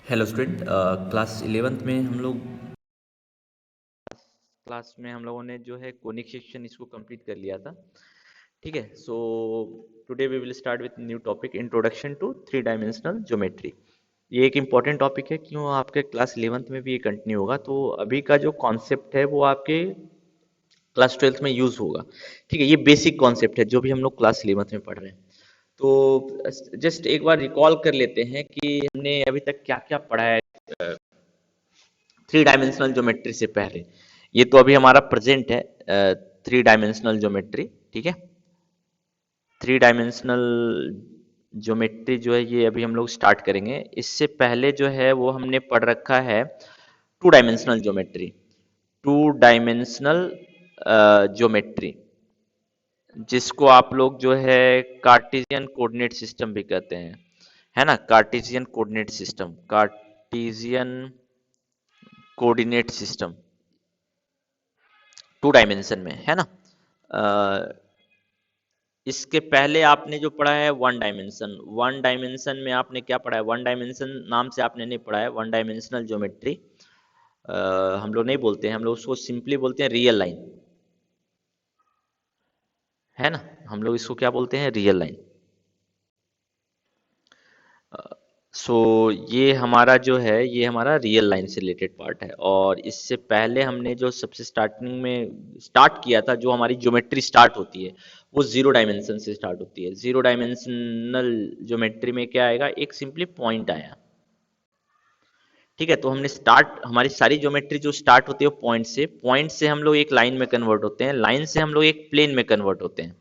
Hello student, class 11th में हम लोगों ने जो है कोनिक सेक्शन इसको कंप्लीट कर लिया था। ठीक है, so today we will start with new topic, introduction to three dimensional geometry. ये एक इम्पॉर्टेंट टॉपिक है, क्यों आपके क्लास 11th में भी ये कंटिन्यू होगा। तो अभी का जो कॉन्सेप्ट है वो आपके क्लास 12th में यूज होगा। ठीक है, ये बेसिक कॉन्सेप्ट है जो भी हम लोग क्लास 11th में पढ़ रहे हैं। तो जस्ट एक बार रिकॉल कर लेते हैं कि हमने अभी तक क्या क्या पढ़ा है थ्री डायमेंशनल ज्योमेट्री से पहले। ये तो अभी हमारा प्रेजेंट है थ्री डायमेंशनल ज्योमेट्री। ठीक है, थ्री डायमेंशनल ज्योमेट्री जो है ये अभी हम लोग स्टार्ट करेंगे। इससे पहले जो है वो हमने पढ़ रखा है to dimensional geometry. To dimensional geometry जिसको आप लोग जो है कार्टेशियन कोऑर्डिनेट सिस्टम भी कहते हैं, है ना। Cartesian coordinate system, Cartesian coordinate system two dimension में, है ना। इसके पहले आपने जो पढ़ा है वन डायमेंशन, वन डायमेंशन में आपने क्या पढ़ा है, वन डायमेंशन नाम से आपने नहीं पढ़ा है वन डायमेंशनल ज्योमेट्री। हम लोग नहीं बोलते हैं, हम लोग उसको सिंपली बोलते हैं रियल लाइन, है ना। हम लोग इसको क्या बोलते हैं, रियल लाइन। सो ये हमारा जो है ये हमारा रियल लाइन से रिलेटेड पार्ट है। और इससे पहले हमने जो सबसे स्टार्टिंग में स्टार्ट किया था, जो हमारी ज्योमेट्री स्टार्ट होती है वो जीरो डायमेंशन से स्टार्ट होती है। जीरो डायमेंशनल ज्योमेट्री में क्या आएगा, एक सिंपली पॉइंट आया। ठीक है, तो हमने स्टार्ट, हमारी सारी ज्योमेट्री जो स्टार्ट होती है पॉइंट से, पॉइंट से हम लोग एक लाइन में कन्वर्ट होते हैं, लाइन से हम लोग एक प्लेन में कन्वर्ट होते हैं,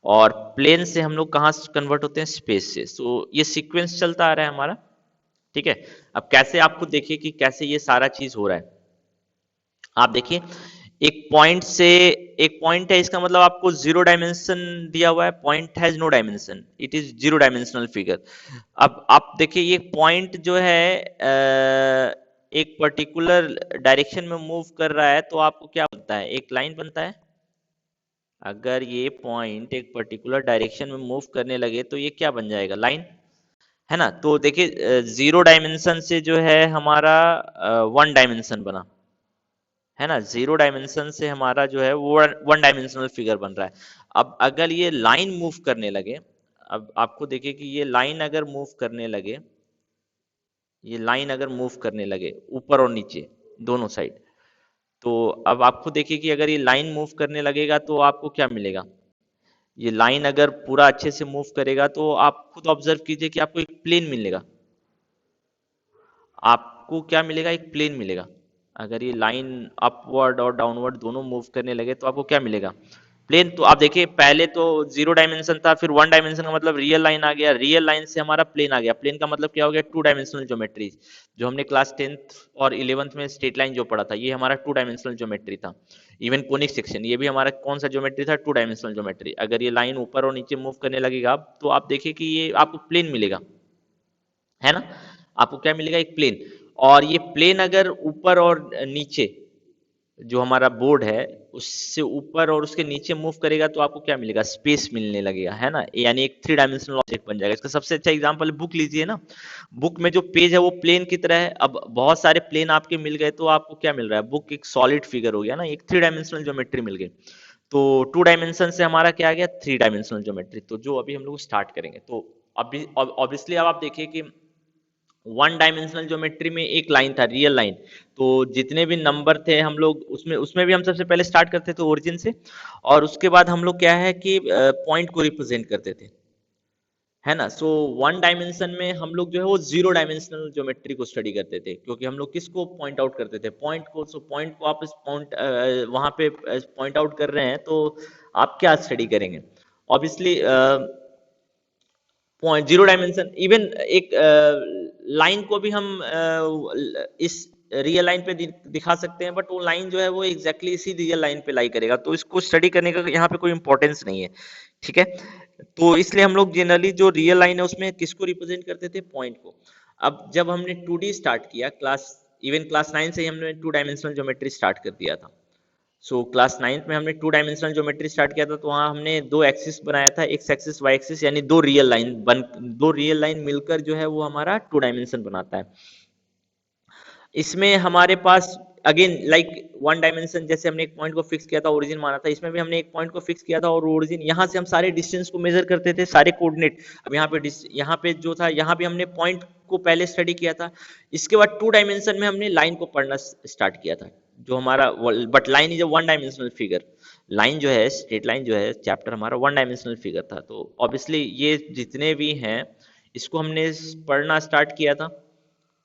और प्लेन से हम लोग कहाँ कन्वर्ट होते हैं, स्पेस से। सो ये सीक्वेंस चलता आ रहा है हमारा। ठीक है, अब कैसे आपको देखिए कि कैसे ये सारा चीज हो रहा है। आप देखिए, एक पॉइंट से, एक पॉइंट है, इसका मतलब आपको जीरो डायमेंशन दिया हुआ है, point has no dimension, it is zero dimensional figure. अब आप देखिए ये पॉइंट जो है एक पर्टिकुलर डायरेक्शन में मूव कर रहा है, तो आपको क्या बनता है, एक लाइन बनता है। अगर ये पॉइंट एक पर्टिकुलर डायरेक्शन में मूव करने लगे तो ये क्या बन जाएगा, लाइन, है ना। तो देखिए जीरो डायमेंशन से जो है हमारा वन डायमेंशन बना, है ना। जीरो डायमेंशन से हमारा जो है वो वन डायमेंशनल फिगर बन रहा है। अब अगर ये लाइन मूव करने लगे, अब आपको देखिए कि ये लाइन अगर मूव करने लगे, ये लाइन अगर मूव करने लगे ऊपर और नीचे दोनों साइड, तो अब आपको देखिए कि अगर ये लाइन मूव करने लगेगा तो आपको क्या मिलेगा। ये लाइन अगर पूरा अच्छे से मूव करेगा तो आप खुद ऑब्जर्व कीजिए कि आपको एक प्लेन मिलेगा। आपको क्या मिलेगा, एक प्लेन मिलेगा। अगर ये लाइन अपवर्ड और डाउनवर्ड दोनों मूव करने लगे तो आपको क्या मिलेगा, प्लेन। तो आप देखिए पहले तो जीरो डायमेंशन था, फिर वन डायमेंशन का मतलब रियल लाइन आ गया, रियल लाइन से हमारा प्लेन आ गया, प्लेन का मतलब क्या हो गया, टू डायमेंशनल ज्योमेट्री। जो हमने क्लास 10th और 11th में स्ट्रेट लाइन जो पढ़ा था, ये हमारा टू डायमेंशनल ज्योमेट्री था। इवन कोनिक सेक्शन ये भी हमारा कौन सा ज्योमेट्री था, टू डायमेंशनल ज्योमेट्री। अगर ये लाइन ऊपर और नीचे मूव करने लगेगा तो आप देखिए कि ये आपको प्लेन मिलेगा, है ना। आपको क्या मिलेगा, एक प्लेन। और ये प्लेन अगर ऊपर और नीचे, जो हमारा बोर्ड है उससे ऊपर और उसके नीचे मूव करेगा तो आपको क्या मिलेगा, स्पेस मिलने लगेगा, है ना। यानी एक थ्री डायमेंशनल ऑब्जेक्ट बन जाएगा। इसका सबसे अच्छा एग्जांपल बुक लीजिए ना। बुक में जो पेज है वो प्लेन की तरह है। अब बहुत सारे प्लेन आपके मिल गए तो आपको क्या मिल रहा है, बुक एक सॉलिड फिगर हो गया ना, एक थ्री डायमेंशनल ज्योमेट्री मिल गई। तो टू डायमेंशन से हमारा क्या आ गया, थ्री डायमेंशनल ज्योमेट्री। तो जो अभी हम लोग स्टार्ट करेंगे, तो अभी ऑब्वियसली अब आप देखिए कि वन डायमेंशनल ज्योमेट्री में एक लाइन था, रियल लाइन। तो जितने भी नंबर थे हम लोग उसमें उसमें भी हम सबसे पहले स्टार्ट करते थे ओरिजिन से, और उसके बाद हम लोग क्या है कि पॉइंट को रिप्रेजेंट करते थे, है ना। सो वन डायमेंशन में हम लोग जो है वो जीरो डायमेंशनल ज्योमेट्री को स्टडी करते थे, क्योंकि हम लोग किसको पॉइंट आउट करते थे, पॉइंट को। सो पॉइंट को आप इस पॉइंट वहां पे पॉइंट आउट कर रहे हैं तो आप क्या स्टडी करेंगे, obviously point zero dimension. Even एक लाइन को भी हम इस रियल लाइन पे दिखा सकते हैं, बट वो लाइन जो है वो एग्जैक्टली इसी रियल लाइन पे लाई करेगा, तो इसको स्टडी करने का यहाँ पे कोई इंपॉर्टेंस नहीं है। ठीक है, तो इसलिए हम लोग जनरली जो रियल लाइन है उसमें किसको रिप्रेजेंट करते थे, पॉइंट को। अब जब हमने 2D स्टार्ट किया, क्लास इवन क्लास 9 से ही हमने टू डायमेंशनल ज्योमेट्री स्टार्ट कर दिया था। सो क्लास 9th में हमने टू डायमेंशनल ज्योमेट्री स्टार्ट किया था, तो वहाँ हमने दो एक्सिस बनाया था, एक्स एक्सिस वाई एक्सिस, यानी दो रियल लाइन मिलकर जो है वो हमारा टू डायमेंशन बनाता है। इसमें हमारे पास अगेन लाइक वन डायमेंशन, जैसे हमने एक पॉइंट को फिक्स किया था, ओरिजिन माना था, इसमें भी हमने एक पॉइंट को फिक्स किया था और ओरिजिन, यहाँ से हम सारे डिस्टेंस को मेजर करते थे, सारे कोऑर्डिनेट। अब यहाँ पे जो था, यहाँ भी हमने पॉइंट को पहले स्टडी किया था। इसके बाद टू डायमेंशन में हमने लाइन को पढ़ना स्टार्ट किया था, जो हमारा, but line is a one dimensional figure. Line जो है, स्ट्रेट लाइन जो है, चैप्टर हमारा वन डायमेंशनल फिगर था। तो ऑब्वियसली ये जितने भी हैं, इसको हमने पढ़ना स्टार्ट किया था।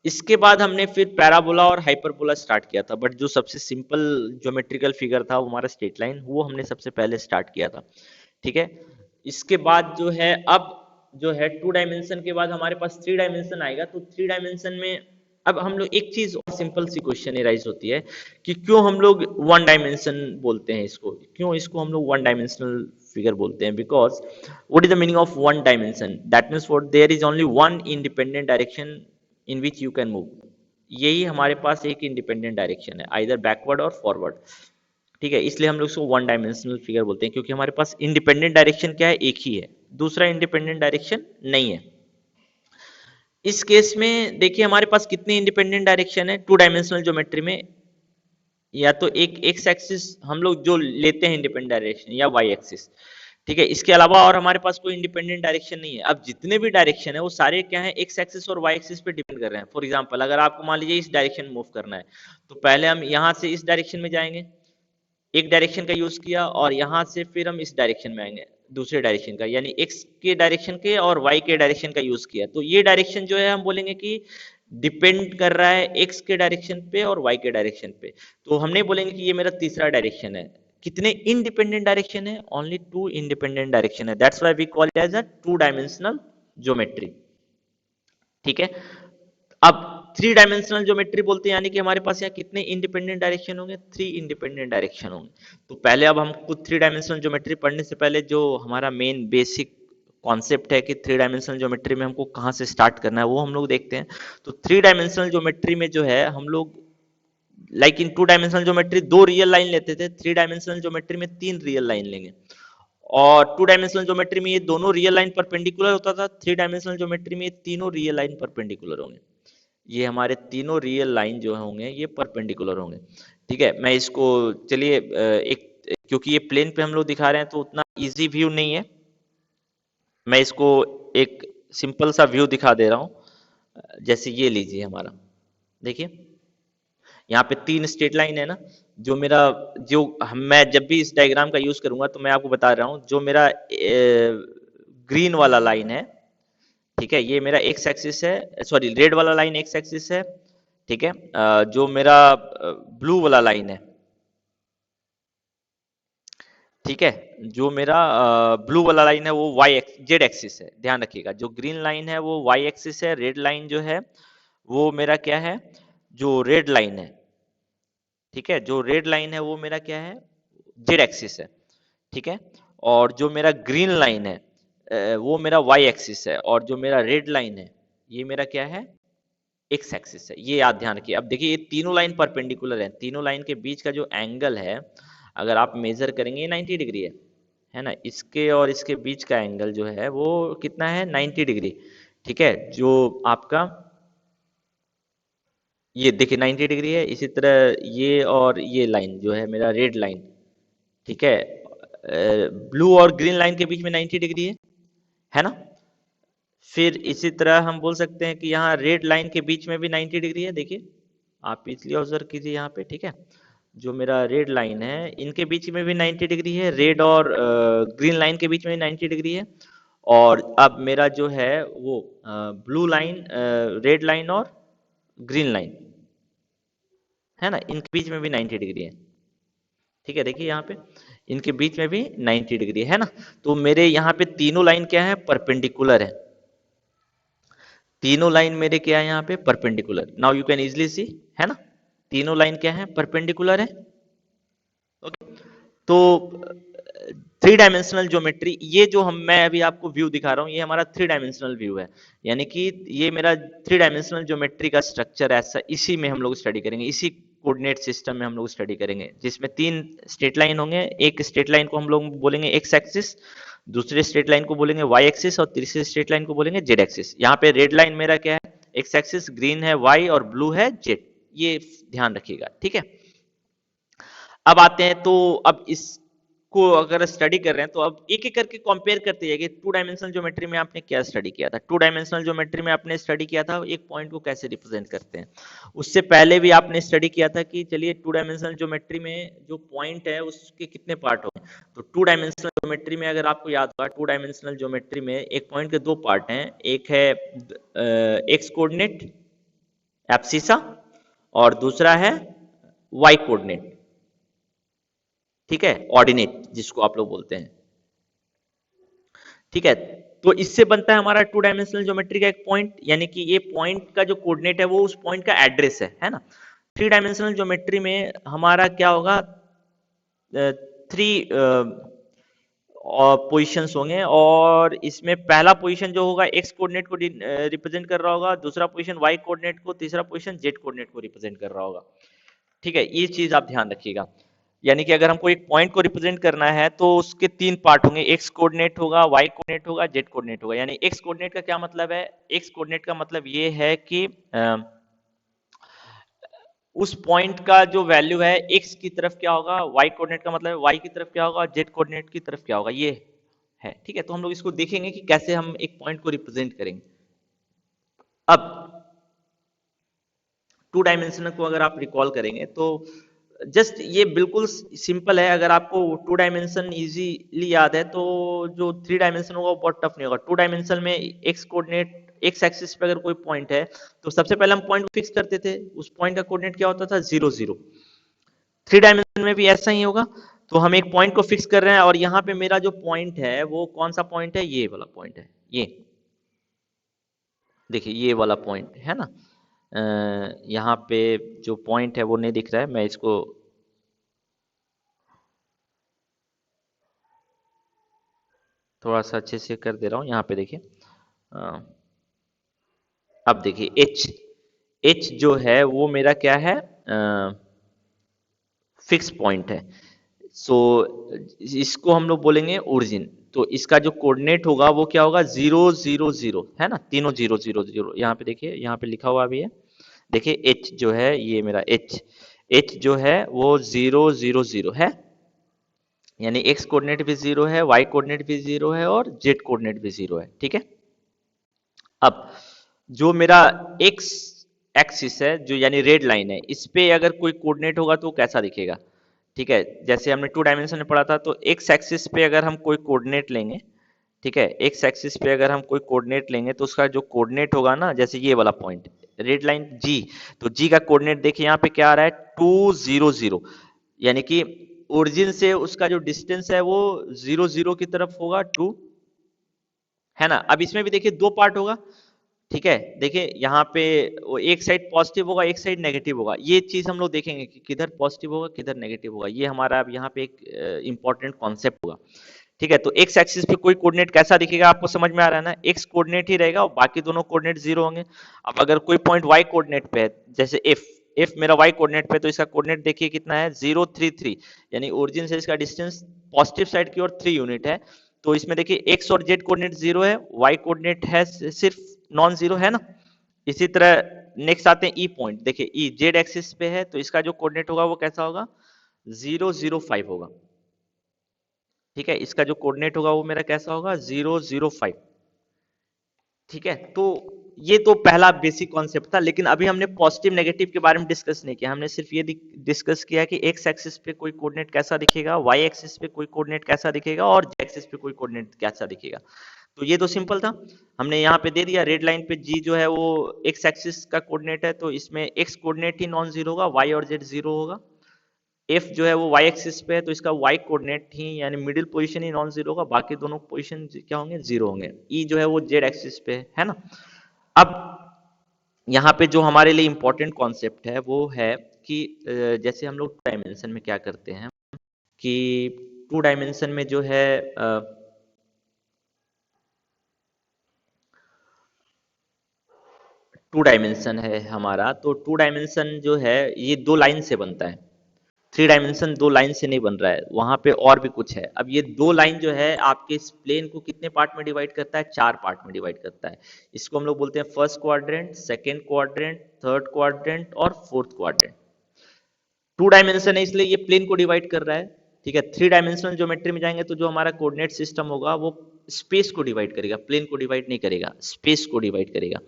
इसके बाद हमने फिर पैराबोला और हाइपरबोला स्टार्ट किया था, बट जो सबसे सिंपल ज्योमेट्रिकल फिगर था वो हमारा स्ट्रेट लाइन, वो हमने सबसे पहले स्टार्ट किया था। ठीक है। इसके बाद जो है, अब जो है टू डायमेंशन के बाद हमारे पास थ्री डायमेंशन आएगा। तो थ्री डायमेंशन में अब हम लोग एक चीज और सिंपल सी क्वेश्चन एराइज होती है कि क्यों हम लोग वन डायमेंशन बोलते हैं इसको, क्यों इसको हम लोग वन डायमेंशनल फिगर बोलते हैं? Because what is the meaning of one dimension? That means what, there is only one independent direction in which you can move. यही हमारे पास एक इंडिपेंडेंट डायरेक्शन है, आइदर बैकवर्ड और फॉरवर्ड। ठीक है, इसलिए हम लोग इसको वन डायमेंशनल फिगर बोलते हैं, क्योंकि हमारे पास इंडिपेंडेंट डायरेक्शन क्या है? एक ही है, दूसरा इंडिपेंडेंट डायरेक्शन नहीं है। इस केस में देखिए हमारे पास कितने इंडिपेंडेंट डायरेक्शन है टू डायमेंशनल ज्योमेट्री में? या तो एक एक्स एक्सिस हम लोग जो लेते हैं इंडिपेंडेंट डायरेक्शन, या वाई एक्सिस। ठीक है, इसके अलावा और हमारे पास कोई इंडिपेंडेंट डायरेक्शन नहीं है। अब जितने भी डायरेक्शन है वो सारे क्या है? एक्स एक्सिस और वाई एक्सिस पे डिपेंड कर रहे हैं। फॉर एग्जांपल, अगर आपको मान लीजिए इस डायरेक्शन में मूव करना है, तो पहले हम यहाँ से इस डायरेक्शन में जाएंगे, एक डायरेक्शन का यूज किया, और यहाँ से फिर हम इस डायरेक्शन में आएंगे, दूसरे डायरेक्शन का, यानी एक्स के डायरेक्शन के और वाई के डायरेक्शन का यूज किया। तो ये डायरेक्शन जो है हम बोलेंगे कि डिपेंड कर रहा है एक्स के डायरेक्शन पे और वाई के डायरेक्शन पे। तो हम नहीं बोलेंगे कि ये मेरा तीसरा डायरेक्शन है। कितने इंडिपेंडेंट डायरेक्शन है? ओनली टू इंडिपेंडेंट डायरेक्शन है। That's why we call it as a two dimensional geometry. ठीक है। अब थ्री डायमेंशनल ज्योमेट्री बोलते हैं, यानी कि हमारे पास यहाँ कितने इंडिपेंडेंट डायरेक्शन होंगे? थ्री इंडिपेंडेंट डायरेक्शन होंगे। तो पहले अब हमको थ्री डायमेंशनल ज्योमेट्री पढ़ने से पहले जो हमारा मेन बेसिक कॉन्सेप्ट है कि थ्री डायमेंशनल ज्योमेट्री में हमको कहाँ से स्टार्ट करना है, वो हम लोग देखते हैं। तो थ्री डायमेंशनल ज्योमेट्री में जो है हम लोग, like in to dimensional geometry दो रियल लाइन लेते थे, थ्री डायमेंशनल ज्योमेट्री में तीन रियल लाइन लेंगे। और टू डायमेंशनल ज्योमेट्री में ये दोनों रियल लाइन परपेंडिकुलर होता था, थ्री डायमेंशनल ज्योमेट्री में ये तीनों रियल लाइन परपेंडिकुलर होंगे। ये हमारे तीनों रियल लाइन जो होंगे ये परपेंडिकुलर होंगे। ठीक है, मैं इसको, चलिए एक, क्योंकि ये प्लेन पे हम लोग दिखा रहे हैं तो उतना इजी व्यू नहीं है, मैं इसको एक सिंपल सा व्यू दिखा दे रहा हूँ। जैसे ये लीजिए हमारा, देखिए यहाँ पे तीन स्ट्रेट लाइन है ना, जो मेरा, जो मैं जब भी इस डायग्राम का यूज करूंगा तो मैं आपको बता रहा हूँ, जो मेरा ग्रीन वाला लाइन है, ठीक है, ये मेरा एक्स एक्सिस है, सॉरी रेड वाला लाइन एक्स एक्सिस है। ठीक है, जो मेरा ब्लू वाला लाइन है, ठीक है, जो मेरा ब्लू वाला लाइन है वो वाई जेड एक्सिस है। ध्यान रखिएगा, जो ग्रीन लाइन है वो वाई एक्सिस है, रेड लाइन जो है वो मेरा क्या है? जो रेड लाइन है, ठीक है, जो रेड लाइन है वो मेरा क्या है? जेड एक्सिस है। ठीक है, और जो मेरा ग्रीन लाइन है वो मेरा वाई एक्सिस है, और जो मेरा रेड लाइन है ये मेरा क्या है? एक्स एक्सिस है। ये याद ध्यान रखिए। अब देखिए ये तीनों लाइन परपेंडिकुलर है, तीनों लाइन के बीच का जो एंगल है अगर आप मेजर करेंगे, ये 90 डिग्री है ना, इसके और इसके बीच का एंगल जो है वो कितना है? 90 डिग्री। ठीक है, जो आपका ये देखिए 90 डिग्री है। इसी तरह ये और ये लाइन जो है मेरा रेड लाइन, ठीक है, ब्लू और ग्रीन लाइन के बीच में 90 डिग्री है ना। फिर इसी तरह हम बोल सकते हैं कि यहाँ रेड लाइन के बीच में भी 90 डिग्री है। देखिए आप इसलिए ऑब्जर्व कीजिए यहाँ पे, ठीक है, जो मेरा रेड लाइन है इनके बीच में भी 90 डिग्री है, रेड और ग्रीन लाइन के बीच में भी 90 डिग्री है। और अब मेरा जो है वो ब्लू लाइन, रेड लाइन और ग्रीन लाइन है ना, इनके बीच में भी 90 डिग्री है। ठीक है, देखिए यहाँ पे इनके बीच में भी 90 डिग्री है ना। तो मेरे यहाँ पे तीनों लाइन क्या है? परपेंडिकुलर है। तीनों लाइन मेरे क्या है यहाँ पे? Perpendicular. Now you can easily सी, है ना, तीनों लाइन क्या है? परपेंडिकुलर है। ओके, तो थ्री डायमेंशनल ज्योमेट्री, ये जो मैं अभी आपको व्यू दिखा रहा हूँ ये हमारा थ्री डायमेंशनल व्यू है, यानी कि ये मेरा थ्री डायमेंशनल ज्योमेट्री का स्ट्रक्चर ऐसा, इसी में हम लोग स्टडी करेंगे, इसी कोऑर्डिनेट सिस्टम में हम लोग स्टडी करेंगे, जिसमें तीन स्ट्रेट लाइन होंगे। एक स्ट्रेट लाइन को हम लोग बोलेंगे एक्स एक्सिस, दूसरे स्ट्रेट लाइन को बोलेंगे वाई एक्सिस, और तीसरे स्ट्रेट लाइन को बोलेंगे जेड एक्सिस। यहाँ पे रेड लाइन मेरा क्या है? एक्स एक्सिस, ग्रीन है वाई और ब्लू है जेड। ये ध्यान रखिएगा, ठीक है। अब आते हैं, तो अब इसको अगर स्टडी कर रहे हैं तो अब एक एक करके कंपेयर करते जाइए। टू डायमेंशनल ज्योमेट्री में आपने क्या स्टडी किया था, टू डायमेंशनल ज्योमेट्री में आपने स्टडी किया था एक पॉइंट को कैसे रिप्रेजेंट करते हैं। उससे पहले भी आपने स्टडी किया था कि चलिए टू डायमेंशनल ज्योमेट्री में जो पॉइंट है उसके कितने पार्ट हो। तो टू डायमेंशनल ज्योमेट्री में अगर आपको याद होगा, टू डायमेंशनल ज्योमेट्री में एक पॉइंट के दो पार्ट हैं, एक है एक्स कोऑर्डिनेट एब्सिसा और दूसरा है वाई कोऑर्डिनेट, ठीक है, ऑर्डिनेट जिसको आप लोग बोलते हैं, ठीक है। तो इससे बनता है हमारा टू डायमेंशनल ज्योमेट्री का एक पॉइंट, यानी कि ये पॉइंट का जो कोऑर्डिनेट है वो उस पॉइंट का एड्रेस है ना। थ्री डायमेंशनल ज्योमेट्री में हमारा क्या होगा, थ्री पोजिशंस होंगे, और इसमें पहला पोजीशन जो होगा एक्स कोऑर्डिनेट को रिप्रेजेंट कर रहा होगा, दूसरा पोजीशन वाई कोऑर्डिनेट को, तीसरा पोजीशन जेड कोऑर्डिनेट को रिप्रेजेंट कर रहा होगा, ठीक है। ये चीज आप ध्यान रखिएगा। यानी कि अगर हमको एक पॉइंट को रिप्रेजेंट करना है तो उसके तीन पार्ट होंगे, एक्स कोऑर्डिनेट होगा, वाई कोऑर्डिनेट होगा, जेड कोऑर्डिनेट होगा। यानी एक्स कोऑर्डिनेट का क्या मतलब है, एक्स कोऑर्डिनेट का मतलब ये है कि उस पॉइंट का जो वैल्यू है एक्स की तरफ क्या होगा, वाई कोऑर्डिनेट का मतलब वाई की तरफ क्या होगा, जेड कोऑर्डिनेट की तरफ क्या होगा, ये है, ठीक है। तो हम लोग इसको देखेंगे कि कैसे हम एक पॉइंट को रिप्रेजेंट करेंगे। अब टू डायमेंशनल को अगर आप रिकॉल करेंगे तो जस्ट ये बिल्कुल सिंपल है। अगर आपको टू डायमेंशन इजीली याद है तो जो थ्री डायमेंशन होगा वो बहुत टफ नहीं होगा। टू डायमेंशन में एक्स कोऑर्डिनेट, एक्स एक्सिस पे अगर कोई पॉइंट है तो सबसे पहले हम पॉइंट को फिक्स करते थे, उस पॉइंट का कोऑर्डिनेट क्या होता था, 0 0। थ्री डायमेंशन में भी ऐसा ही होगा। तो हम एक पॉइंट को फिक्स कर रहे हैं और यहाँ पे मेरा जो पॉइंट है वो कौन सा पॉइंट है, ये वाला पॉइंट है। ये देखिए ये वाला पॉइंट है ना, यहाँ पे जो पॉइंट है वो नहीं दिख रहा है, मैं इसको थोड़ा सा अच्छे से कर दे रहा हूँ। यहाँ पे देखिए, अ, अब देखिए एच, एच जो है वो मेरा क्या है, फिक्स पॉइंट है। सो इसको हम लोग बोलेंगे ओरिजिन। तो इसका जो कोऑर्डिनेट होगा वो क्या होगा, 0 0 0 है ना, तीनों 0 0 0। यहाँ पे देखिए, यहाँ पे लिखा हुआ भी है, देखिए एच जो है ये मेरा एच, एच जो है वो 0 0 0 है। यानी एक्स कोऑर्डिनेट भी 0 है, वाई कोऑर्डिनेट भी 0 है और जेड कोऑर्डिनेट भी 0 है, ठीक है। अब जो मेरा एक्स एक्सिस है, जो यानी रेड लाइन है, इस पे अगर कोई कोऑर्डिनेट होगा तो कैसा दिखेगा, ठीक है। जैसे हमने टू डायमेंशन में पढ़ा था, तो एक्स एक्सिस पे अगर हम कोई कोऑर्डिनेट लेंगे, ठीक है, एक्स एक्सिस पे अगर हम कोई कोऑर्डिनेट लेंगे तो उसका जो कोऑर्डिनेट होगा ना, जैसे ये वाला पॉइंट रेड लाइन जी, तो जी का कोऑर्डिनेट देखिए यहाँ पे क्या आ रहा है, 2 0 0। यानी कि ओरिजिन से उसका जो डिस्टेंस है वो 0 0 की तरफ होगा, 2, है ना। अब इसमें भी देखिए दो पार्ट होगा, ठीक है। देखिए यहाँ पे वो एक साइड पॉजिटिव होगा, एक साइड नेगेटिव होगा। ये चीज हम लोग देखेंगे कि किधर पॉजिटिव होगा किधर नेगेटिव होगा। ये हमारा अब यहाँ पे एक इंपॉर्टेंट कॉन्सेप्ट होगा, ठीक है। तो एक्स एक्सिस पे कोई कोऑर्डिनेट कैसा दिखेगा आपको समझ में आ रहा है ना, एक्स कोऑर्डिनेट ही रहेगा और बाकी दोनों कोऑर्डिनेट जीरो होंगे। अब अगर कोई पॉइंट वाई कोऑर्डिनेट पे है, जैसे एफ, एफ मेरा वाई कोऑर्डिनेट पे, तो इसका कोऑर्डिनेट देखिए कितना है, 0 3 3। यानी ओरिजिन से इसका डिस्टेंस पॉजिटिव साइड की ओर 3 यूनिट है। तो इसमें देखिए एक्स और जेड कोऑर्डिनेट जीरो है, वाई कोऑर्डिनेट है सिर्फ नॉन जीरो, है ना। इसी तरह नेक्स्ट आते हैं ई पॉइंट, देखिए ई जेड एक्सिस पे है, तो इसका जो कोऑर्डिनेट होगा वो कैसा होगा, 0 0 5 होगा, ठीक है। इसका जो कोऑर्डिनेट होगा वो मेरा कैसा होगा, 0 0 5, ठीक है। तो ये तो पहला बेसिक कॉन्सेप्ट था, लेकिन अभी हमने पॉजिटिव नेगेटिव के बारे में डिस्कस नहीं किया। हमने सिर्फ ये डिस्कस किया कि एक्स एक्सिस पे कोई कोऑर्डिनेट कैसा दिखेगा, वाई एक्सिस पे कोई कोऑर्डिनेट कैसा दिखेगा और जेड एक्सिस पे कोई कोऑर्डिनेट कैसा दिखेगा। तो ये तो सिंपल था, हमने यहाँ पे दे दिया रेड लाइन पे जी जो है वो एक्स एक्सिस का कोऑर्डिनेट है, तो इसमें एक्स कोऑर्डिनेट ही नॉन जीरो होगा, वाई और जेड जीरो होगा। एफ जो है वो वाई एक्सिस पे है, तो इसका वाई कोऑर्डिनेट ही यानी मिडिल पोजीशन ही नॉन जीरो होगा, बाकी दोनों पोजीशन क्या होंगे, जीरो होंगे। ई जो है वो जेड एक्सिस पे है ना। अब यहाँ पे जो हमारे लिए इंपॉर्टेंट कॉन्सेप्ट है वो है कि जैसे हम लोग टू डायमेंशन में क्या करते हैं कि टू डायमेंशन में जो है टू डायमेंशन है हमारा, तो टू डायमेंशन जो है ये दो लाइन से बनता है, थ्री डायमेंशन दो लाइन से नहीं बन रहा है, वहां पे और भी कुछ है। अब ये दो लाइन जो है आपके इस प्लेन को कितने पार्ट में डिवाइड करता है, चार पार्ट में डिवाइड करता है। इसको हम लोग बोलते हैं first quadrant, second quadrant, third quadrant और फोर्थ क्वाड्रेंट। टू डायमेंशन है इसलिए ये प्लेन को डिवाइड कर रहा है। ठीक है, थ्री डायमेंशनल ज्योमेट्री में जाएंगे तो जो हमारा कोऑर्डिनेट सिस्टम होगा वो स्पेस को डिवाइड करेगा, प्लेन को डिवाइड नहीं करेगा, स्पेस को डिवाइड करेगा।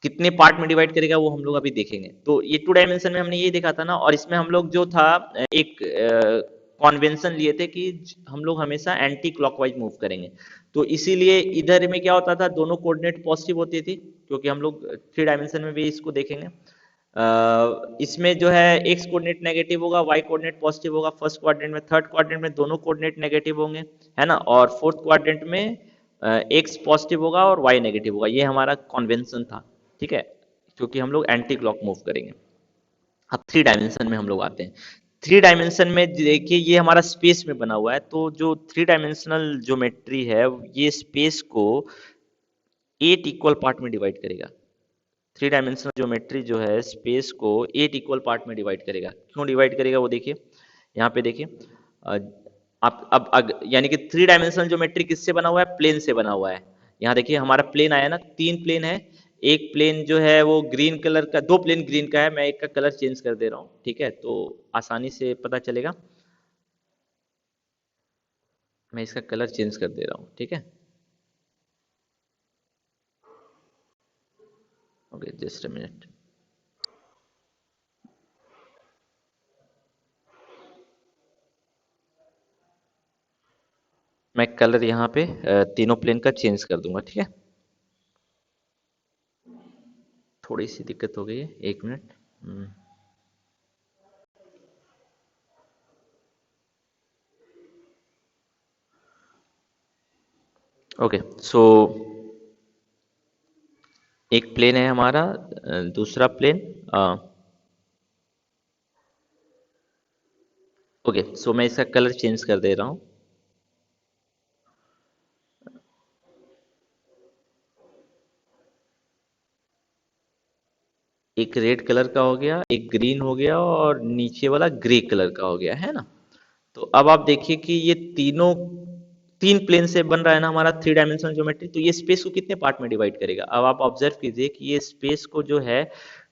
कितने पार्ट में डिवाइड करेगा वो हम लोग अभी देखेंगे। तो ये टू डायमेंशन में हमने ये देखा था ना, और इसमें हम लोग जो था एक कॉन्वेंशन लिए थे कि हम लोग हमेशा एंटी क्लॉकवाइज मूव करेंगे। तो इसीलिए इधर में क्या होता था, दोनों कोऑर्डिनेट पॉजिटिव होती थी, क्योंकि हम लोग थ्री डायमेंशन में भी इसको देखेंगे। इसमें जो है एक्स कोऑर्डिनेट नेगेटिव होगा, वाई कोऑर्डिनेट पॉजिटिव होगा फर्स्ट क्वाड्रेंट में, थर्ड क्वाड्रेंट में दोनों कोऑर्डिनेट नेगेटिव होंगे, है ना, और फोर्थ क्वाड्रेंट में एक्स पॉजिटिव होगा और वाई नेगेटिव होगा। ये हमारा कॉन्वेंशन था। ठीक है, क्योंकि हम लोग एंटी क्लॉक मूव करेंगे। अब थ्री डायमेंशन में हम लोग आते हैं। थ्री डायमेंशन में देखिए ये हमारा स्पेस में बना हुआ है, तो जो थ्री डायमेंशनल ज्योमेट्री है ये स्पेस को एट इक्वल पार्ट में डिवाइड करेगा। थ्री डायमेंशनल ज्योमेट्री जो है स्पेस को एट इक्वल पार्ट में डिवाइड करेगा। क्यों डिवाइड करेगा वो देखिए, यहाँ पे देखिए। अ, आप अब यानी कि थ्री डायमेंशनल ज्योमेट्री किससे बना हुआ है, प्लेन से बना हुआ है। यहाँ देखिए हमारा प्लेन आया ना, तीन प्लेन है। एक प्लेन जो है वो ग्रीन कलर का, दो प्लेन ग्रीन का है, मैं एक का कलर चेंज कर दे रहा हूँ, ठीक है, तो आसानी से पता चलेगा। मैं इसका कलर चेंज कर दे रहा हूँ, ठीक है। Okay, just a minute. मैं कलर यहाँ पे तीनों प्लेन का चेंज कर दूंगा, ठीक है। थोड़ी सी दिक्कत हो गई है, एक मिनट। ओके, सो एक प्लेन है हमारा, दूसरा प्लेन। ओके, सो मैं इसका कलर चेंज कर दे रहा हूँ। एक रेड कलर का हो गया, एक ग्रीन हो गया, और नीचे वाला ग्रे कलर का हो गया, है ना। तो अब आप देखिए कि ये तीनों तीन प्लेन से बन रहा है ना हमारा थ्री डायमेंशनल ज्योमेट्री, तो ये स्पेस को कितने पार्ट में डिवाइड करेगा। अब आप ऑब्जर्व कीजिए कि ये स्पेस को जो है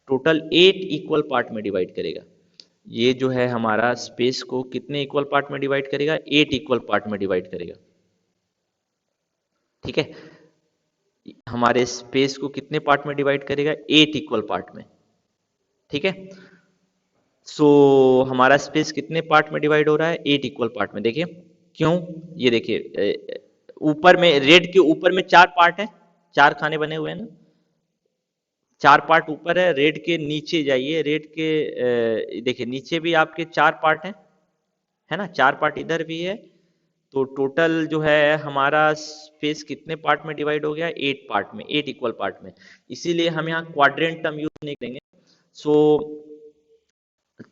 टोटल एट इक्वल पार्ट में डिवाइड करेगा। ये जो है हमारा स्पेस को कितने इक्वल पार्ट में डिवाइड करेगा, एट इक्वल पार्ट में डिवाइड करेगा। ठीक है, हमारे स्पेस को कितने पार्ट में डिवाइड करेगा, एट इक्वल पार्ट में। ठीक है, सो हमारा स्पेस कितने पार्ट में डिवाइड हो रहा है, एट इक्वल पार्ट में। देखिए क्यों, ये देखिए ऊपर में रेड के ऊपर में चार पार्ट है, चार खाने बने हुए हैं ना, चार पार्ट ऊपर है। रेड के नीचे जाइए, रेड के देखिए नीचे भी आपके चार पार्ट हैं, है ना, चार पार्ट इधर भी है। तो टोटल जो है हमारा स्पेस कितने पार्ट में डिवाइड हो गया, एट पार्ट में, एट इक्वल पार्ट में। इसीलिए हम यहाँ क्वाड्रेंट टर्म यूज नहीं करेंगे। So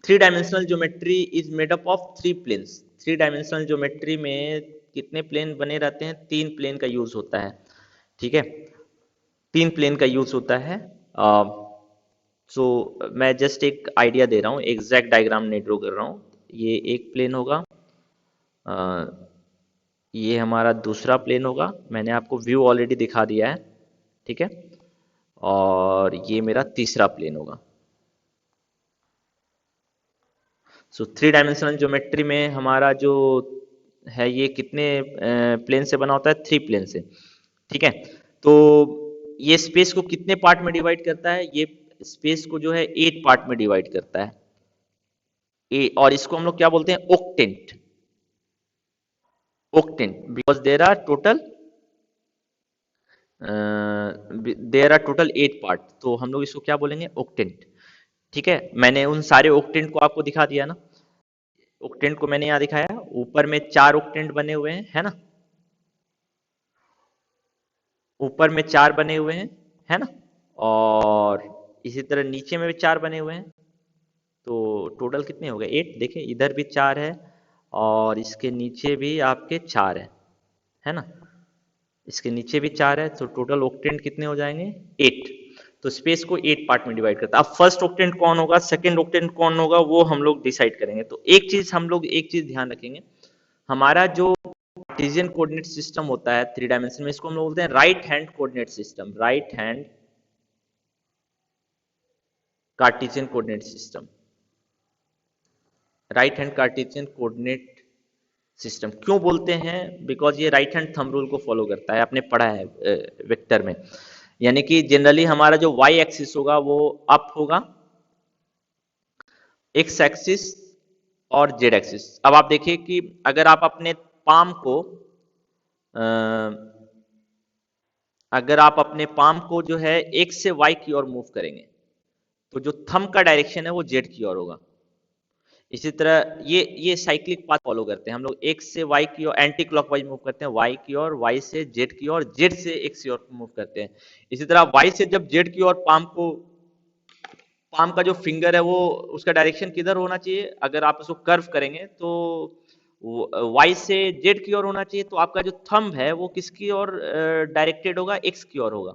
three dimensional geometry is made up of three planes. Three dimensional geometry में कितने प्लेन बने रहते हैं, तीन प्लेन का यूज होता है। ठीक है, तीन प्लेन का यूज होता है। सो मैं जस्ट एक आइडिया दे रहा हूँ, एग्जैक्ट डायग्राम नहीं ड्रॉ कर रहा हूँ। ये एक प्लेन होगा, अ, ये हमारा दूसरा प्लेन होगा, मैंने आपको व्यू ऑलरेडी दिखा दिया है। ठीक है, और ये मेरा तीसरा प्लेन होगा। सो थ्री डायमेंशनल ज्योमेट्री में हमारा जो है ये कितने प्लेन से बना होता है, थ्री प्लेन से। ठीक है, तो ये स्पेस को कितने पार्ट में डिवाइड करता है, ये स्पेस को जो है एट पार्ट में डिवाइड करता है। और इसको हम लोग क्या बोलते हैं, octant. Octant, because there are total eight part, तो हम लोग इसको क्या बोलेंगे, ओक्टेंट। ठीक है, मैंने उन सारे ओक्टेंट को आपको दिखा दिया ना। ओक्टेंट को मैंने यहाँ दिखाया, ऊपर में चार ओक्टेंट बने हुए हैं, है ना, ऊपर में चार बने हुए हैं, है ना, और इसी तरह नीचे में भी चार बने हुए हैं। तो टोटल कितने हो गए, एट। देखिए इधर भी चार है, और इसके नीचे भी आपके चार है ना, इसके नीचे भी चार है, तो टोटल ऑक्टेंट कितने हो जाएंगे, एट। तो स्पेस को 8 पार्ट में डिवाइड करता है। अब फर्स्ट ऑक्टेंट कौन होगा, सेकंड ऑक्टेंट कौन होगा, वो हम लोग डिसाइड करेंगे। तो एक चीज ध्यान रखेंगे, हमारा जो कार्टेशियन कोऑर्डिनेट सिस्टम होता है 3 डायमेंशन में, इसको हम लोग बोलते हैं right hand coordinate system, right hand Cartesian coordinate system, right hand Cartesian coordinate system. क्यों बोलते हैं? बिकॉज ये राइट हैंड थंब रूल को फॉलो करता है, आपने पढ़ा है वेक्टर में। यानी कि जनरली हमारा जो वाई एक्सिस होगा वो अप होगा, एक्स एक्सिस और जेड एक्सिस। अब आप देखिए कि अगर आप अपने पाम को अगर आप अपने पाम को जो है एक्स से वाई की ओर मूव करेंगे, तो जो थंब का डायरेक्शन है वो जेड की ओर होगा। इसी तरह ये साइक्लिक पाथ फॉलो करते हैं हम लोग, एक्स से वाई की ओर एंटी क्लॉकवाइज मूव करते हैं, वाई की ओर, वाई से जेड की ओर, जेड से एक्स की ओर मूव करते हैं। इसी तरह वाई से जब जेड की ओर पाम का जो फिंगर है वो, उसका डायरेक्शन किधर होना चाहिए, अगर आप उसको कर्व करेंगे तो वाई से जेड की ओर होना चाहिए, तो आपका जो थंब है वो किसकी ओर डायरेक्टेड होगा, एक्स की ओर होगा।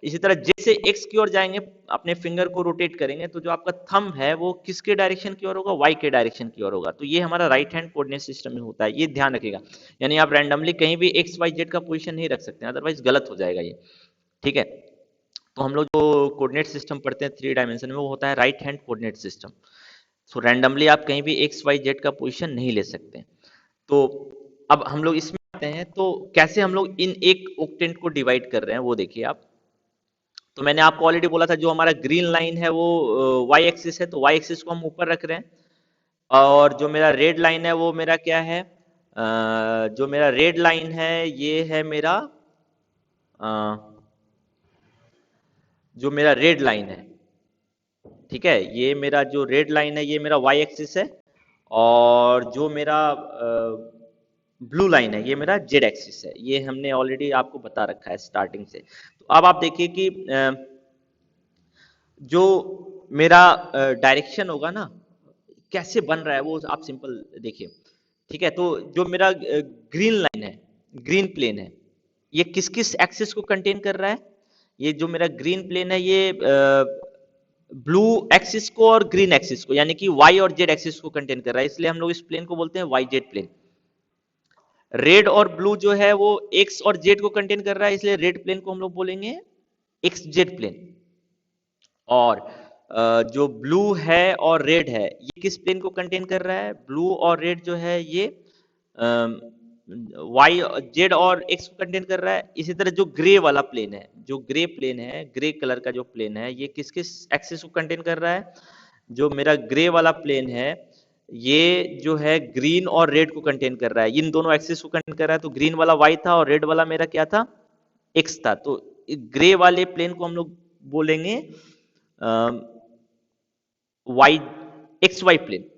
इसी तरह जेड से एक्स की ओर जाएंगे, अपने फिंगर को रोटेट करेंगे, तो जो आपका थंब है वो किसके डायरेक्शन की ओर होगा, वाई के डायरेक्शन की ओर होगा। तो ये हमारा राइट हैंड कोऑर्डिनेट सिस्टम में होता है, ये ध्यान रखिएगा। यानी आप रैंडमली कहीं भी एक्स वाई जेड का पोजीशन नहीं रख सकते, अदरवाइज गलत हो जाएगा ये। ठीक है, तो हम लोग जो कोऑर्डिनेट सिस्टम पढ़ते हैं 3 डायमेंशन में, वो होता है राइट हैंड कोऑर्डिनेट सिस्टम। सो रैंडमली आप कहीं भी एक्स वाई जेड का पोजीशन नहीं ले सकते। तो अब हम लोग इसमें आते हैं, तो कैसे हम लोग इन एक ऑक्टेंट को डिवाइड कर रहे हैं वो देखिए आप। तो मैंने आपको ऑलरेडी बोला था, जो हमारा ग्रीन लाइन है वो वाई एक्सिस है, तो वाई एक्सिस को हम ऊपर रख रहे हैं। और जो मेरा रेड लाइन है वो मेरा क्या है, जो मेरा रेड लाइन है ये है मेरा, अ, जो मेरा रेड लाइन है, ठीक है, ये मेरा जो रेड लाइन है ये मेरा वाई एक्सिस है। और जो मेरा ब्लू लाइन है ये मेरा जेड एक्सिस है। ये हमने ऑलरेडी आपको बता रखा है स्टार्टिंग से। तो अब आप देखिए कि जो मेरा डायरेक्शन होगा ना, कैसे बन रहा है वो आप सिंपल देखिए। ठीक है, तो जो मेरा ग्रीन लाइन है, ग्रीन प्लेन है, ये किस किस एक्सिस को कंटेन कर रहा है? ये जो मेरा ग्रीन प्लेन है ये ब्लू एक्सिस को और ग्रीन एक्सिस को, यानी कि वाई और जेड एक्सिस को कंटेन कर रहा है, इसलिए हम लोग इस प्लेन को बोलते हैं वाई जेड प्लेन। रेड और ब्लू जो है वो एक्स और जेड को कंटेन कर रहा है, इसलिए रेड प्लेन को हम लोग बोलेंगे एक्स जेड प्लेन। और जो ब्लू है और रेड है ये किस प्लेन को कंटेन कर रहा है? ब्लू और रेड जो है ये वाई जेड और एक्स को कंटेन कर रहा है। इसी तरह जो ग्रे वाला प्लेन है, जो ग्रे प्लेन है, ग्रे कलर का जो प्लेन है, ये किस किस एक्सिस को कंटेन कर रहा है? जो मेरा ग्रे वाला प्लेन है ये जो है ग्रीन और रेड को कंटेन कर रहा है, इन दोनों एक्सिस को कंटेन कर रहा है। तो ग्रीन वाला वाई था और रेड वाला मेरा क्या था? एक्स था। तो ग्रे वाले प्लेन को हम लोग बोलेंगे वाई, एक्स वाई प्लेन।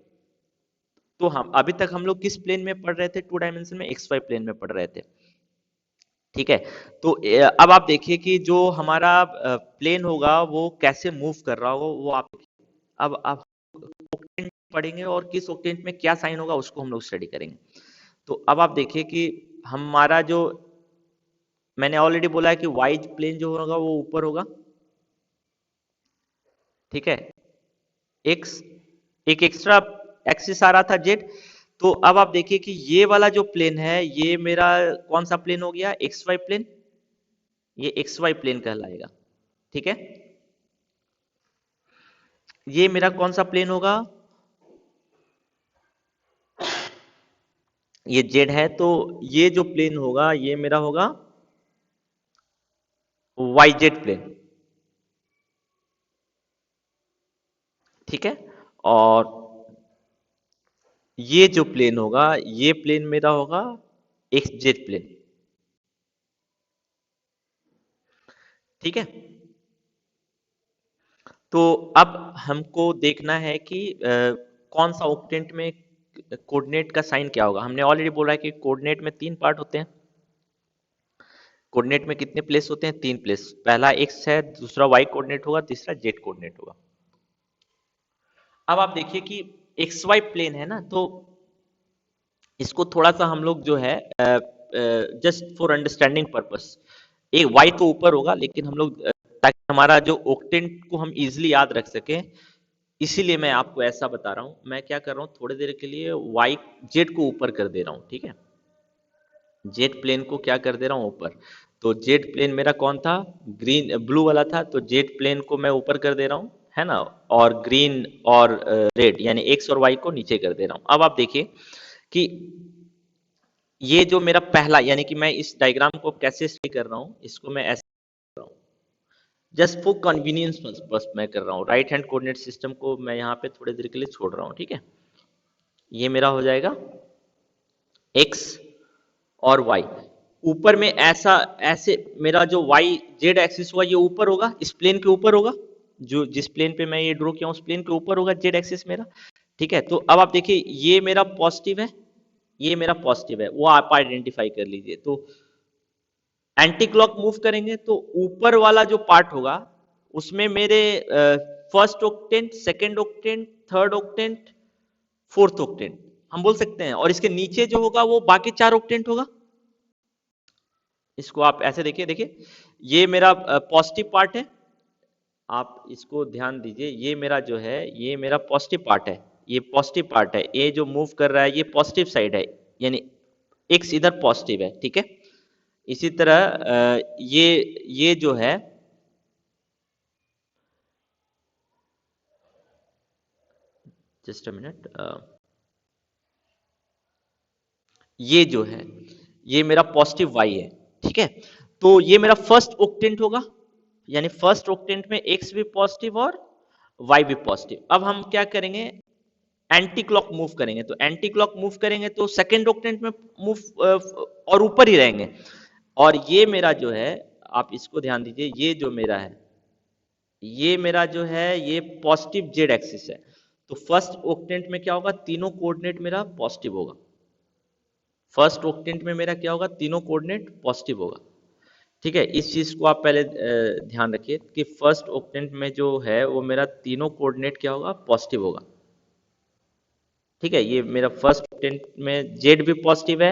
तो हम अभी तक हम लोग किस प्लेन में पढ़ रहे थे? 2 डायमेंशन में एक्स वाई प्लेन में पढ़ रहे थे। ठीक है, तो अब आप देखिए कि जो हमारा प्लेन होगा वो कैसे मूव कर रहा होगा वो आप देखिए। अब आप ऑक्टेंट पढ़ेंगे और किस ऑक्टेंट में क्या साइन होगा उसको हम लोग स्टडी करेंगे। तो अब आप देखिए कि हमारा जो, मैंने ऑलरेडी बोला है कि वाई प्लेन जो होगा वो ऊपर होगा। ठीक है, एक्स, एक एक्स्ट्रा एक्सिस आ रहा था जेड। तो अब आप देखिए कि ये वाला जो प्लेन है ये मेरा कौन सा प्लेन हो गया? X Y plane. ये एक्स वाई प्लेन कहलाएगा। ठीक है, ये मेरा कौन सा प्लेन होगा? ये जेड है, तो ये जो प्लेन होगा ये मेरा होगा वाई जेड प्लेन। ठीक है, और ये जो प्लेन होगा ये प्लेन मेरा होगा एक्स जेड प्लेन। ठीक है, तो अब हमको देखना है कि कौन सा ऑक्टेंट में कोऑर्डिनेट का साइन क्या होगा। हमने ऑलरेडी बोला है कि कोऑर्डिनेट में 3 पार्ट होते हैं। कोऑर्डिनेट में कितने प्लेस होते हैं? 3 प्लेस। पहला एक्स है, दूसरा वाई कोऑर्डिनेट होगा, तीसरा जेड कोऑर्डिनेट होगा। अब आप देखिए कि एक्स वाई प्लेन है ना, तो इसको थोड़ा सा हम लोग जो है जस्ट फॉर अंडरस्टैंडिंग पर्पस, एक वाई तो ऊपर होगा लेकिन हम लोग ताकि हमारा जो ऑक्टेंट को हम इजीली याद रख सकें। इसीलिए मैं आपको ऐसा बता रहा हूं। मैं क्या कर रहा हूं, थोड़ी देर के लिए वाई जेड को ऊपर कर दे रहा हूं, ठीक है। जेड प्लेन को क्या कर दे रहा हूं, ऊपर। तो जेड प्लेन मेरा कौन था, ग्रीन ब्लू वाला था, तो जेड प्लेन को मैं ऊपर कर दे रहा हूं, है ना। और ग्रीन और रेड यानी एक्स और वाई को नीचे कर दे रहा हूं। अब आप देखिए कि ये जो मेरा पहला, यानी कि मैं इस डायग्राम को कैसे स्टडी कर रहा हूं, इसको मैं ऐसे कर रहा हूं, जस्ट फॉर कन्वीनियंस बस मैं कर रहा हूं। राइट हैंड कोऑर्डिनेट सिस्टम को मैं यहाँ पे थोड़ी देर के लिए छोड़ रहा हूं, ठीक है। ये मेरा हो जाएगा एक्स और वाई। ऊपर में ऐसा ऐसे मेरा जो वाई जेड एक्सिस हुआ, ये ऊपर होगा, इस प्लेन के ऊपर होगा। जो जिस प्लेन पे मैं ये ड्रॉ किया हूं, उस प्लेन के ऊपर होगा जेड एक्सिस मेरा, ठीक है। तो अब आप देखिए, ये मेरा पॉजिटिव है, ये मेरा पॉजिटिव है, वो आप आइडेंटिफाई कर लीजिए। तो एंटी क्लॉक मूव करेंगे तो ऊपर वाला जो पार्ट होगा उसमें मेरे first octant, second octant, third octant, fourth octant हम बोल सकते हैं। और इसके नीचे जो होगा वो बाकी 4 ऑक्टेंट होगा। इसको आप ऐसे देखिए, देखिए ये मेरा पॉजिटिव पार्ट है। आप इसको ध्यान दीजिए, ये मेरा जो है ये मेरा पॉजिटिव पार्ट है, ये पॉजिटिव पार्ट है, ये जो मूव कर रहा है ये पॉजिटिव साइड है, यानी एक्स इधर पॉजिटिव है, ठीक है। इसी तरह ये जो है, जस्ट अ मिनट, ये जो है ये मेरा पॉजिटिव वाई है, ठीक है। तो ये मेरा फर्स्ट ऑक्टेंट होगा, यानी फर्स्ट ऑक्टेंट में एक्स भी पॉजिटिव और वाई भी पॉजिटिव। अब हम क्या करेंगे, एंटी क्लॉक मूव करेंगे। तो एंटी क्लॉक मूव करेंगे तो सेकेंड ऑक्टेंट में मूव और ऊपर ही रहेंगे। और ये मेरा जो है, आप इसको ध्यान दीजिए, ये जो मेरा है, ये मेरा जो है ये पॉजिटिव जेड एक्सिस है। तो फर्स्ट ऑक्टेंट में क्या होगा, तीनों कोऑर्डिनेट मेरा पॉजिटिव होगा। फर्स्ट ऑक्टेंट में मेरा क्या होगा, तीनों कोऑर्डिनेट पॉजिटिव होगा, ठीक है। इस चीज को आप पहले ध्यान रखिए कि फर्स्ट ऑक्टेंट में जो है वो मेरा तीनों कोऑर्डिनेट क्या होगा, पॉजिटिव होगा, ठीक है। ये मेरा फर्स्ट ऑक्टेंट में जेड भी पॉजिटिव है,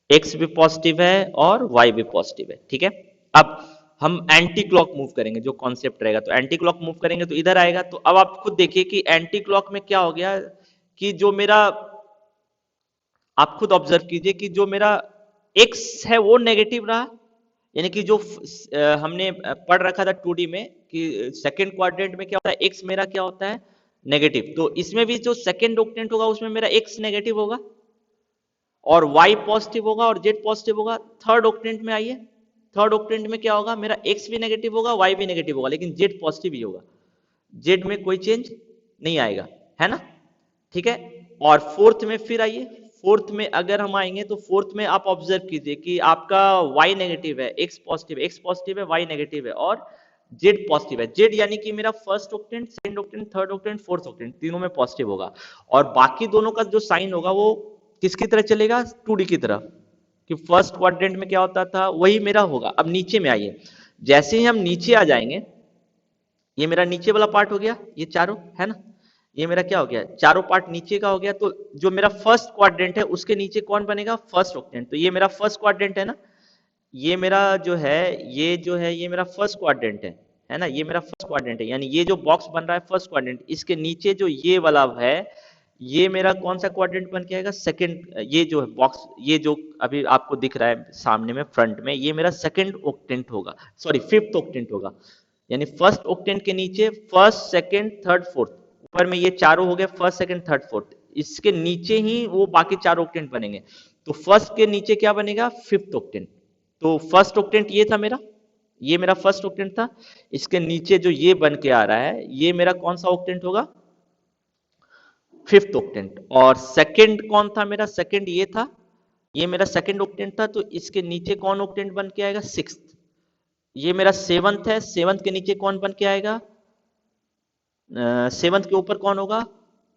एक्स भी पॉजिटिव है और वाई भी पॉजिटिव है, ठीक है। अब हम एंटी क्लॉक मूव करेंगे, जो कॉन्सेप्ट रहेगा। तो एंटी क्लॉक मूव करेंगे तो इधर आएगा। तो अब आप खुद देखिए कि एंटी क्लॉक में क्या हो गया, कि जो मेरा, आप खुद ऑब्जर्व कीजिए कि जो मेरा एक्स है वो नेगेटिव रहा, यानी कि जो हमने पढ़ रखा था 2D में कि सेकंड क्वाड्रेंट में क्या होता है, एक्स मेरा क्या होता है, नेगेटिव। तो इसमें भी जो सेकंड ऑक्टेंट होगा उसमें मेरा एक्स नेगेटिव होगा और y पॉजिटिव होगा और z पॉजिटिव होगा। थर्ड ऑक्टेंट में आइए, थर्ड ऑक्टेंट में क्या होगा, मेरा x भी नेगेटिव होगा, y भी नेगेटिव होगा, लेकिन z पॉजिटिव ही होगा, z में कोई चेंज नहीं आएगा, है ना, ठीक है। और फोर्थ में फिर आइए, फोर्थ में अगर हम आएंगे तो फोर्थ में आप ऑब्जर्व कीजिए कि आपका y नेगेटिव है, x पॉजिटिव है, y नेगेटिव है और z पॉजिटिव है। z यानी कि मेरा first octant, second octant, third octant, fourth octant तीनों में पॉजिटिव होगा। और बाकी दोनों का जो साइन होगा वो किसकी तरह चलेगा, 2D की तरह, कि फर्स्ट क्वाड्रेंट में क्या होता था वही मेरा होगा। अब नीचे में आइए, जैसे ही हम नीचे आ जाएंगे, ये मेरा नीचे वाला पार्ट हो गया, ये चारों, है ना, ये मेरा क्या हो गया, चारों पार्ट नीचे का हो गया। तो जो मेरा फर्स्ट क्वाड्रेंट है उसके नीचे कौन बनेगा, फर्स्ट ऑक्टेंट। तो ये मेरा फर्स्ट क्वाड्रेंट है ना, ये मेरा जो है, ये जो है ये मेरा फर्स्ट क्वाड्रेंट है ना, ये मेरा फर्स्ट क्वाड्रेंट है, यानी ये जो बॉक्स बन रहा है फर्स्ट क्वाड्रेंट, इसके नीचे जो ये वाला है ये मेरा कौन सा क्वाड्रेंट बन के आएगा, सेकंड। ये जो है बॉक्स, ये जो अभी आपको दिख रहा है सामने में फ्रंट में, ये मेरा सेकंड ऑक्टेंट होगा, सॉरी फिफ्थ ऑक्टेंट होगा। यानी फर्स्ट ऑक्टेंट के नीचे फर्स्ट, सेकंड, थर्ड, फोर्थ, ऊपर में ये चारों हो गए फर्स्ट, सेकंड, थर्ड, फोर्थ, इसके नीचे ही वो बाकी चार ऑक्टेंट बनेंगे। तो फर्स्ट के नीचे क्या बनेगा, फिफ्थ ऑक्टेंट। तो फर्स्ट ऑक्टेंट ये था मेरा, ये मेरा फर्स्ट ऑक्टेंट था। इसके नीचे जो ये बन के आ रहा है ये मेरा कौन सा ऑक्टेंट होगा, फिफ्थ ऑक्टेंट। और सेकंड कौन था मेरा, सेकंड ये था, ये मेरा सेकंड ऑक्टेंट था। तो इसके नीचे कौन ऑक्टेंट बन के आएगा, सिक्स्थ। ये मेरा सेवंथ है, सेवंथ के नीचे कौन बन के आएगा, सेवंथ के ऊपर कौन होगा,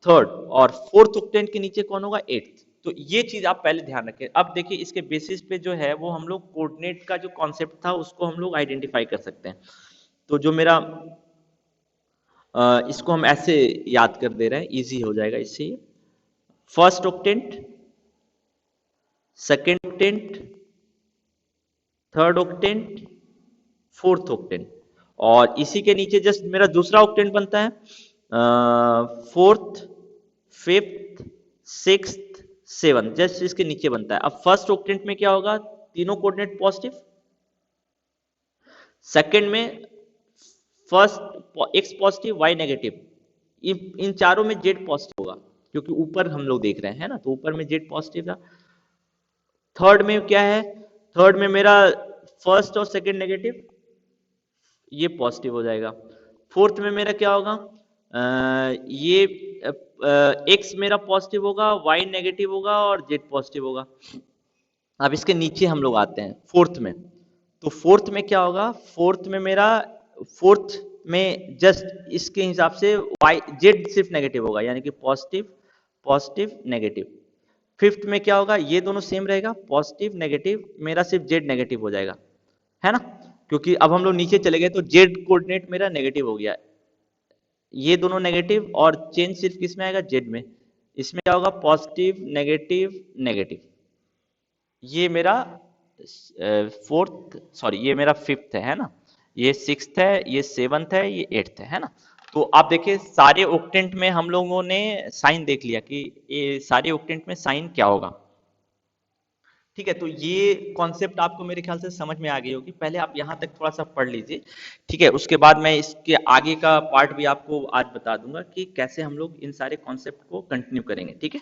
थर्ड। और फोर्थ ऑक्टेंट के नीचे कौन होगा, एट्थ। तो ये चीज आप पहले ध्यान रखें। अब देखिए इसके बेसिस पे जो है वो हम लोग कोऑर्डिनेट का जो कॉन्सेप्ट था उसको हम लोग आइडेंटिफाई कर सकते हैं। तो जो मेरा इसको हम ऐसे याद कर दे रहे हैं, इजी हो जाएगा इससे। First octant, second octant, third octant, fourth octant. और इसी के नीचे जस्ट मेरा दूसरा ऑक्टेंट बनता है, fourth, fifth, sixth, seven, just इसके नीचे बनता है। अब फर्स्ट ऑक्टेंट में क्या होगा, तीनों कोऑर्डिनेट पॉजिटिव। सेकंड में first X positive, Y negative, इन चारों में जेड पॉजिटिव होगा, क्योंकि ऊपर हम लोग देख रहे हैं ना, तो ऊपर में जेड पॉजिटिव था। थर्ड में क्या है, थर्ड में मेरा फर्स्ट और सेकंड नेगेटिव, ये पॉजिटिव हो जाएगा। फोर्थ में मेरा क्या होगा, ये एक्स मेरा पॉजिटिव होगा, वाई नेगेटिव होगा और जेड पॉजिटिव होगा। अब इसके नीचे हम लोग आते हैं फोर्थ में, तो फोर्थ में क्या होगा, फोर्थ में मेरा, फोर्थ में जस्ट इसके हिसाब से वाई जेड सिर्फ नेगेटिव होगा, यानी कि पॉजिटिव पॉजिटिव नेगेटिव। फिफ्थ में क्या होगा, ये दोनों सेम रहेगा, पॉजिटिव नेगेटिव, मेरा सिर्फ जेड नेगेटिव हो जाएगा, है ना, क्योंकि अब हम लोग नीचे चले गए तो जेड कोऑर्डिनेट मेरा नेगेटिव हो गया, ये दोनों नेगेटिव, और चेंज सिर्फ किस में आएगा, जेड में। इसमें क्या होगा, पॉजिटिव नेगेटिव नेगेटिव। ये मेरा फोर्थ, सॉरी ये मेरा फिफ्थ है ना, ये सिक्स्थ है, ये सेवंथ है, ये एट्थ है ना। तो आप देखिए सारे ऑक्टेंट में हम लोगों ने साइन देख लिया कि ये सारे ऑक्टेंट में साइन क्या होगा। ठीक है, तो ये कॉन्सेप्ट आपको मेरे ख्याल से समझ में आ गई होगी, पहले आप यहाँ तक थोड़ा सा पढ़ लीजिए। ठीक है, उसके बाद मैं इसके आगे का पार्ट भी आपको आज बता दूंगा कि कैसे हम लोग इन सारे कॉन्सेप्ट को कंटिन्यू करेंगे। ठीक है।